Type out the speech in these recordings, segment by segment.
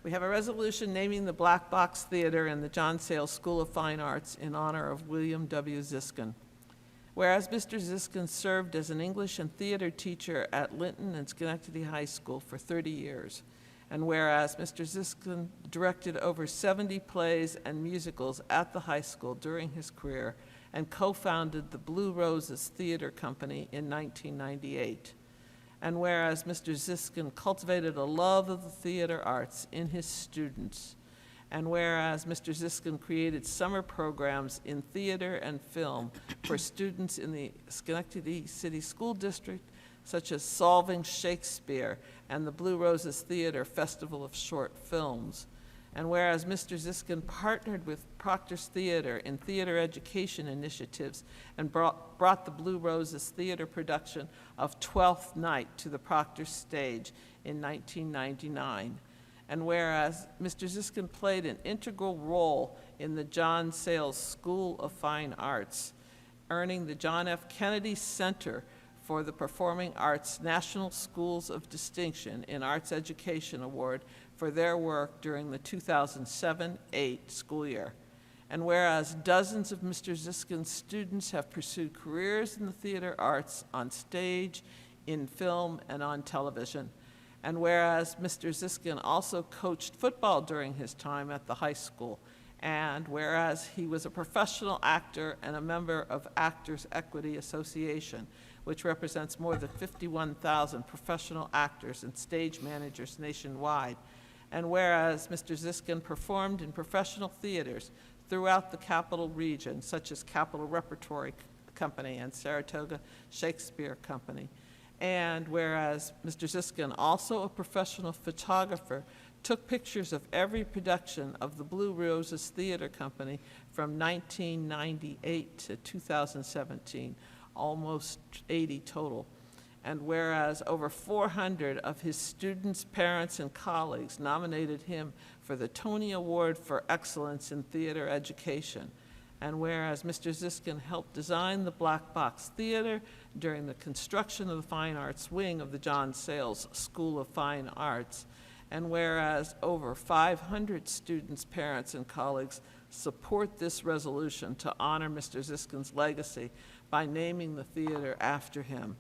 We have a resolution naming the Black Box Theater in the John Sayles School of Fine Arts in honor of William W. Ziskin. Whereas Mr. Ziskin served as an English and theater teacher at Linton and Schenectady High School for 30 years, and whereas Mr. Ziskin directed over 70 plays and musicals at the high school during his career and co-founded the Blue Roses Theater Company in 1998. And whereas Mr. Ziskin cultivated a love of the theater arts in his students, and whereas Mr. Ziskin created summer programs in theater and film for students in the Schenectady City School District, such as Solving Shakespeare and the Blue Roses Theater Festival of Short Films, and whereas Mr. Ziskin partnered with Proctor's Theater in theater education initiatives and brought the Blue Roses Theater production of Twelfth Night to the Proctor stage in 1999, and whereas Mr. Ziskin played an integral role in the John Sayles School of Fine Arts, earning the John F. Kennedy Center for the Performing Arts National Schools of Distinction in Arts Education Award for their work during the 2007-08 school year. And whereas dozens of Mr. Ziskin's students have pursued careers in the theater arts on stage, in film, and on television. And whereas Mr. Ziskin also coached football during his time at the high school. And whereas he was a professional actor and a member of Actors Equity Association, which represents more than 51,000 professional actors and stage managers nationwide. And whereas Mr. Ziskin performed in professional theaters throughout the Capital Region, such as Capital Repertory Company and Saratoga Shakespeare Company. And whereas Mr. Ziskin, also a professional photographer, took pictures of every production of the Blue Roses Theater Company from 1998 to 2017, almost 80 total. And whereas over 400 of his students, parents, and colleagues nominated him for the Tony Award for Excellence in Theater Education, and whereas Mr. Ziskin helped design the Black Box Theater during the construction of the Fine Arts wing of the John Sayles School of Fine Arts, and whereas over 500 students, parents, and colleagues support this resolution to honor Mr. Ziskin's legacy by naming the theater after him,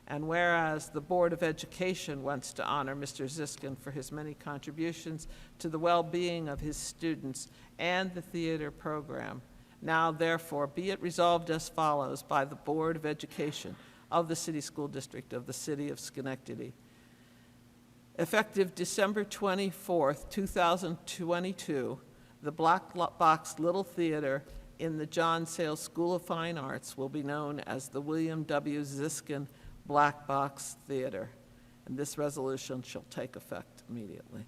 and whereas the Board of Education wants to honor Mr. Ziskin for his many contributions to the well-being of his students and the theater program, now therefore be it resolved as follows by the Board of Education of the City School District of the City of Schenectady. Effective December 24th, 2022, the Black Box Little Theater in the John Sayles School of Fine Arts will be known as the William W. Ziskin Black Box Theater, and this resolution shall take effect immediately.